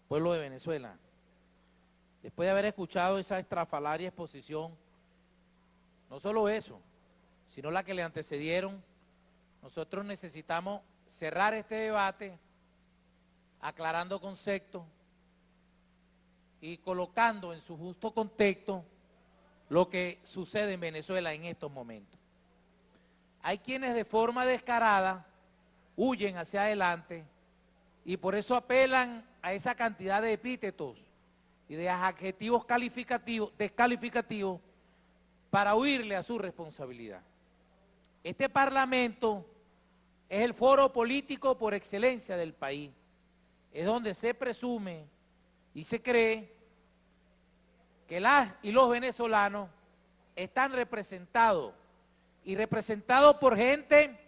pueblo de Venezuela, después de haber escuchado esa estrafalaria exposición, no solo eso, sino la que le antecedieron, nosotros necesitamos cerrar este debate aclarando conceptos y colocando en su justo contexto lo que sucede en Venezuela en estos momentos. Hay quienes de forma descarada huyen hacia adelante y por eso apelan a esa cantidad de epítetos y de adjetivos descalificativos para huirle a su responsabilidad. Este Parlamento es el foro político por excelencia del país. Es donde se presume y se cree que las y los venezolanos están representados y representados por gente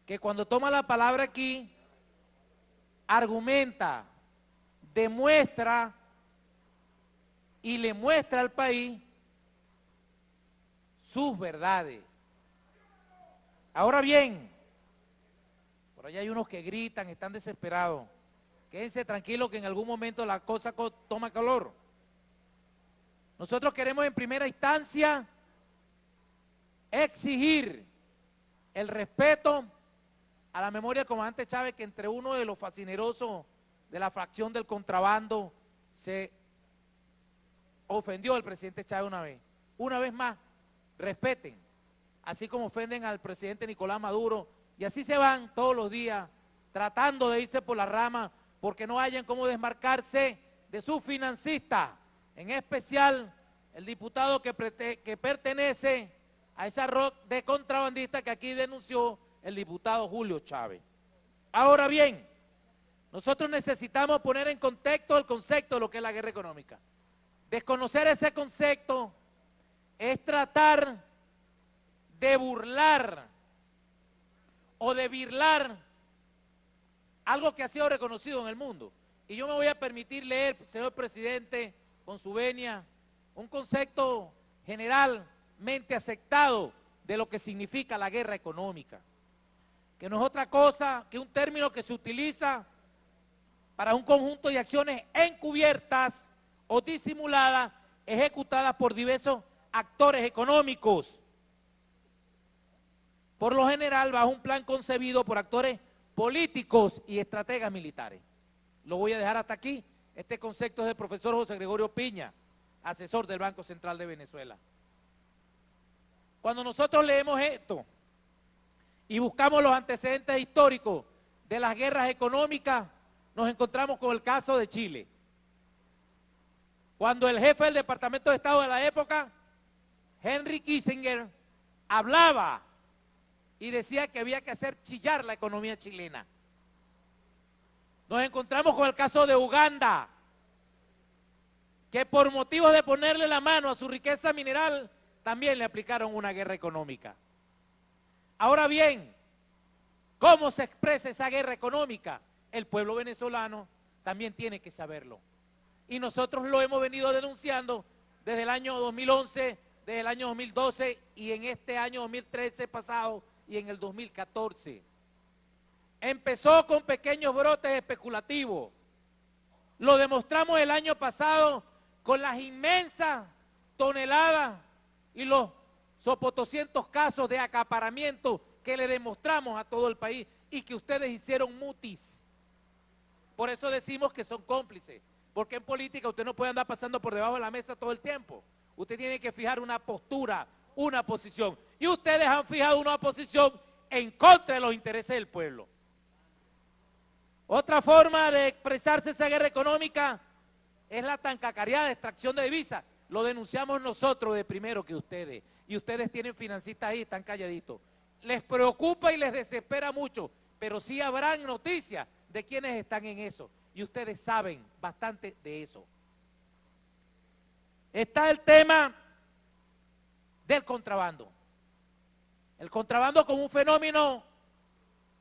que cuando toma la palabra aquí argumenta, demuestra y le muestra al país sus verdades. Ahora bien, por allá hay unos que gritan, están desesperados. Quédense tranquilos que en algún momento la cosa toma calor. Nosotros queremos en primera instancia exigir el respeto a la memoria del comandante Chávez, que entre uno de los fascinerosos de la fracción del contrabando se ofendió al presidente Chávez una vez. Una vez más, respeten, así como ofenden al presidente Nicolás Maduro, y así se van todos los días tratando de irse por la rama porque no hayan cómo desmarcarse de sus financistas, en especial el diputado que pertenece a esa red de contrabandistas que aquí denunció el diputado Julio Chávez. Ahora bien, nosotros necesitamos poner en contexto el concepto de lo que es la guerra económica. Desconocer ese concepto es tratar de burlar o de birlar algo que ha sido reconocido en el mundo. Y yo me voy a permitir leer, señor presidente, con su venia, un concepto generalmente aceptado de lo que significa la guerra económica, que no es otra cosa que un término que se utiliza para un conjunto de acciones encubiertas o disimuladas ejecutadas por diversos actores económicos, por lo general bajo un plan concebido por actores políticos y estrategas militares. Lo voy a dejar hasta aquí. Este concepto es del profesor José Gregorio Piña, asesor del Banco Central de Venezuela. Cuando nosotros leemos esto y buscamos los antecedentes históricos de las guerras económicas, nos encontramos con el caso de Chile. Cuando el jefe del Departamento de Estado de la época, Henry Kissinger, hablaba y decía que había que hacer chillar la economía chilena. Nos encontramos con el caso de Uganda, que por motivos de ponerle la mano a su riqueza mineral, también le aplicaron una guerra económica. Ahora bien, ¿cómo se expresa esa guerra económica? El pueblo venezolano también tiene que saberlo. Y nosotros lo hemos venido denunciando desde el año 2011, desde el año 2012 y en este año 2013 pasado y en el 2014. Empezó con pequeños brotes especulativos. Lo demostramos el año pasado con las inmensas toneladas y los sopotoscientos casos de acaparamiento que le demostramos a todo el país y que ustedes hicieron mutis. Por eso decimos que son cómplices, porque en política usted no puede andar pasando por debajo de la mesa todo el tiempo. Usted tiene que fijar una postura, una posición. Y ustedes han fijado una posición en contra de los intereses del pueblo. Otra forma de expresarse esa guerra económica es la tan cacareada extracción de divisas. Lo denunciamos nosotros de primero que ustedes. Y ustedes tienen financistas ahí, están calladitos. Les preocupa y les desespera mucho, pero sí habrán noticias de quienes están en eso. Y ustedes saben bastante de eso. Está el tema del contrabando. El contrabando como un fenómeno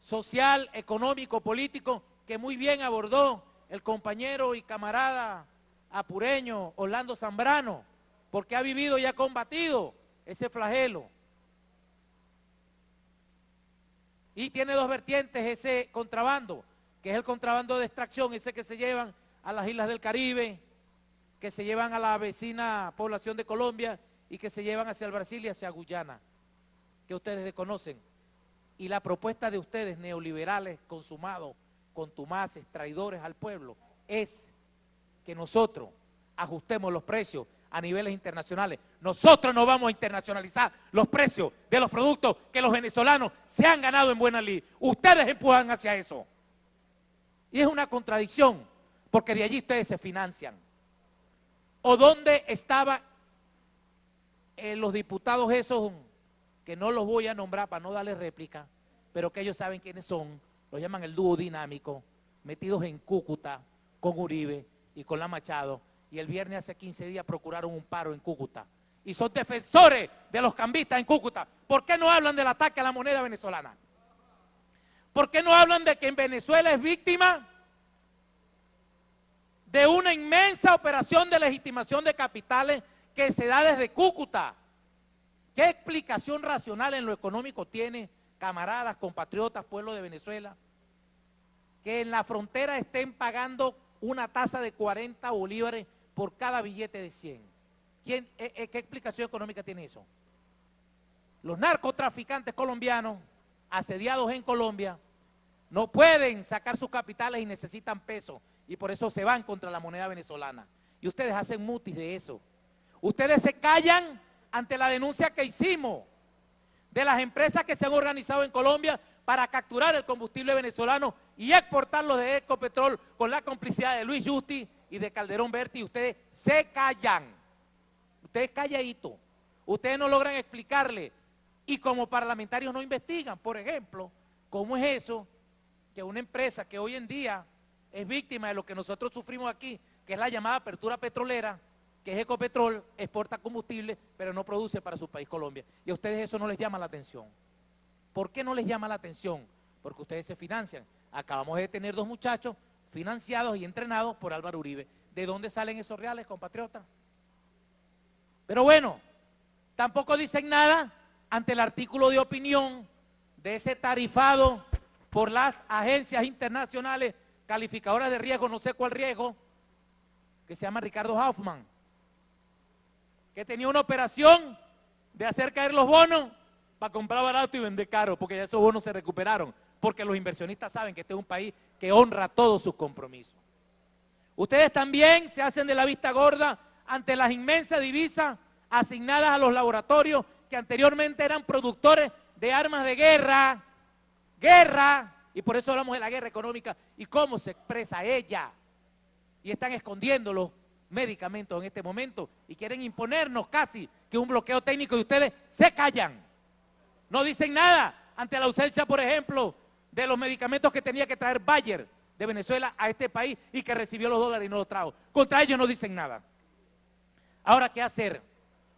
social, económico, político, que muy bien abordó el compañero y camarada apureño Orlando Zambrano, porque ha vivido y ha combatido ese flagelo. Y tiene dos vertientes ese contrabando, que es el contrabando de extracción, ese que se llevan a las islas del Caribe, que se llevan a la vecina población de Colombia y que se llevan hacia el Brasil y hacia Guyana, que ustedes desconocen. Y la propuesta de ustedes, neoliberales, consumados, contumaces, traidores al pueblo, es que nosotros ajustemos los precios a niveles internacionales. Nosotros no vamos a internacionalizar los precios de los productos que los venezolanos se han ganado en buena lid. Ustedes empujan hacia eso. Y es una contradicción, porque de allí ustedes se financian. ¿O dónde estaban los diputados esos, que no los voy a nombrar para no darles réplica, pero que ellos saben quiénes son, los llaman el dúo dinámico, metidos en Cúcuta con Uribe y con la Machado, y el viernes hace 15 días procuraron un paro en Cúcuta, y son defensores de los cambistas en Cúcuta? ¿Por qué no hablan del ataque a la moneda venezolana? ¿Por qué no hablan de que en Venezuela es víctima de una inmensa operación de legitimación de capitales que se da desde Cúcuta? ¿Qué explicación racional en lo económico tiene, camaradas, compatriotas, pueblo de Venezuela, que en la frontera estén pagando una tasa de 40 bolívares por cada billete de 100? ¿Qué explicación económica tiene eso? Los narcotraficantes colombianos, asediados en Colombia, no pueden sacar sus capitales y necesitan pesos, y por eso se van contra la moneda venezolana. Y ustedes hacen mutis de eso. Ustedes se callan ante la denuncia que hicimos de las empresas que se han organizado en Colombia para capturar el combustible venezolano y exportarlo de Ecopetrol con la complicidad de Luis Justi y de Calderón Berti. Y ustedes se callan. Ustedes calladitos. Ustedes no logran explicarle. Y como parlamentarios no investigan. Por ejemplo, ¿cómo es eso que una empresa que hoy en día es víctima de lo que nosotros sufrimos aquí, que es la llamada apertura petrolera, que es Ecopetrol, exporta combustible, pero no produce para su país Colombia? Y a ustedes eso no les llama la atención. ¿Por qué no les llama la atención? Porque ustedes se financian. Acabamos de tener 2 muchachos financiados y entrenados por Álvaro Uribe. ¿De dónde salen esos reales, compatriotas? Pero bueno, tampoco dicen nada ante el artículo de opinión de ese tarifado por las agencias internacionales calificadoras de riesgo, no sé cuál riesgo, que se llama Ricardo Hoffman, que tenía una operación de hacer caer los bonos para comprar barato y vender caro, porque ya esos bonos se recuperaron, porque los inversionistas saben que este es un país que honra todos sus compromisos. Ustedes también se hacen de la vista gorda ante las inmensas divisas asignadas a los laboratorios que anteriormente eran productores de armas de guerra, y por eso hablamos de la guerra económica y cómo se expresa ella. Y están escondiendo los medicamentos en este momento y quieren imponernos casi que un bloqueo técnico, y ustedes se callan. No dicen nada ante la ausencia, por ejemplo, de los medicamentos que tenía que traer Bayer de Venezuela a este país y que recibió los dólares y no los trajo. Contra ellos no dicen nada. Ahora, ¿qué hacer?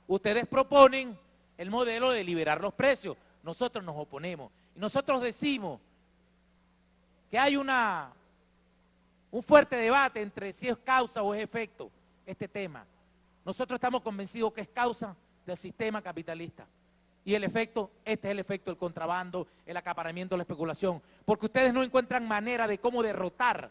Ustedes proponen el modelo de liberar los precios. Nosotros nos oponemos. Y nosotros decimos que hay un fuerte debate entre si es causa o es efecto este tema. Nosotros estamos convencidos que es causa del sistema capitalista. Y el efecto, este es el efecto del contrabando, el acaparamiento, la especulación. Porque ustedes no encuentran manera de cómo derrotar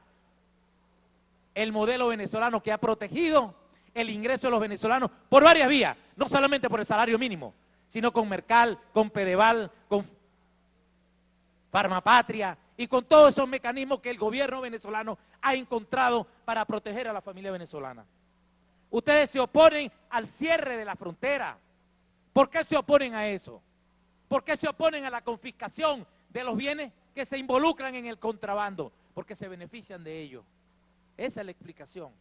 el modelo venezolano que ha protegido el ingreso de los venezolanos por varias vías. No solamente por el salario mínimo, sino con Mercal, con Pedeval, con Farmapatria y con todos esos mecanismos que el gobierno venezolano ha encontrado para proteger a la familia venezolana. Ustedes se oponen al cierre de la frontera. ¿Por qué se oponen a eso? ¿Por qué se oponen a la confiscación de los bienes que se involucran en el contrabando? Porque se benefician de ello. Esa es la explicación.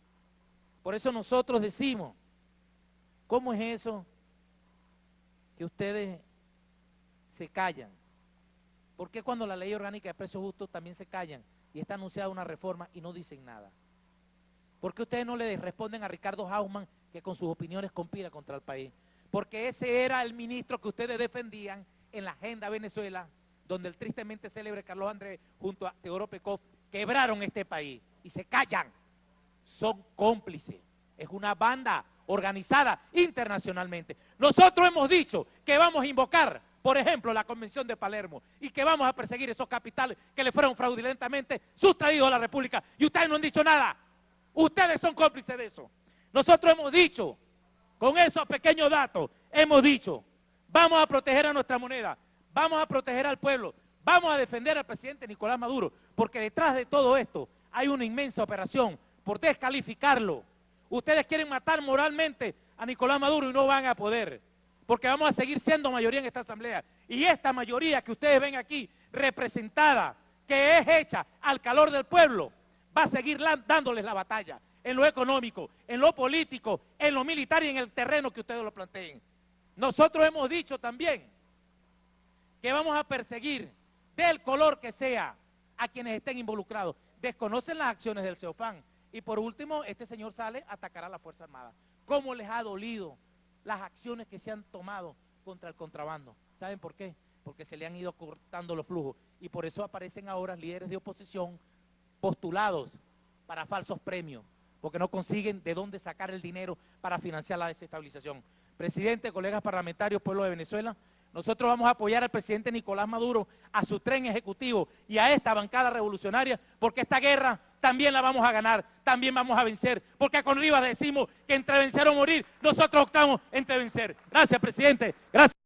Por eso nosotros decimos, ¿cómo es eso que ustedes se callan? ¿Por qué cuando la ley orgánica de precios justos también se callan y está anunciada una reforma y no dicen nada? ¿Por qué ustedes no le responden a Ricardo Hoffman, que con sus opiniones conspira contra el país? Porque ese era el ministro que ustedes defendían en la agenda Venezuela, donde el tristemente célebre Carlos Andrés junto a Teodoro Pekov quebraron este país y se callan. Son cómplices. Es una banda organizada internacionalmente. Nosotros hemos dicho que vamos a invocar, por ejemplo, la Convención de Palermo y que vamos a perseguir esos capitales que le fueron fraudulentamente sustraídos a la República. Y ustedes no han dicho nada. Ustedes son cómplices de eso. Nosotros hemos dicho, con esos pequeños datos, hemos dicho, vamos a proteger a nuestra moneda, vamos a proteger al pueblo, vamos a defender al presidente Nicolás Maduro, porque detrás de todo esto hay una inmensa operación por descalificarlo. Ustedes quieren matar moralmente a Nicolás Maduro y no van a poder, porque vamos a seguir siendo mayoría en esta asamblea. Y esta mayoría que ustedes ven aquí, representada, que es hecha al calor del pueblo, va a seguir dándoles la batalla en lo económico, en lo político, en lo militar y en el terreno que ustedes lo planteen. Nosotros hemos dicho también que vamos a perseguir, del color que sea, a quienes estén involucrados. Desconocen las acciones del CEOFAN. Y por último, este señor sale a atacar a la Fuerza Armada. ¿Cómo les ha dolido las acciones que se han tomado contra el contrabando? ¿Saben por qué? Porque se le han ido cortando los flujos. Y por eso aparecen ahora líderes de oposición postulados para falsos premios, porque no consiguen de dónde sacar el dinero para financiar la desestabilización. Presidente, colegas parlamentarios, pueblo de Venezuela, nosotros vamos a apoyar al presidente Nicolás Maduro, a su tren ejecutivo y a esta bancada revolucionaria, porque esta guerra también la vamos a ganar, también vamos a vencer, porque con Rivas decimos que entre vencer o morir, nosotros optamos entre vencer. Gracias, presidente. Gracias.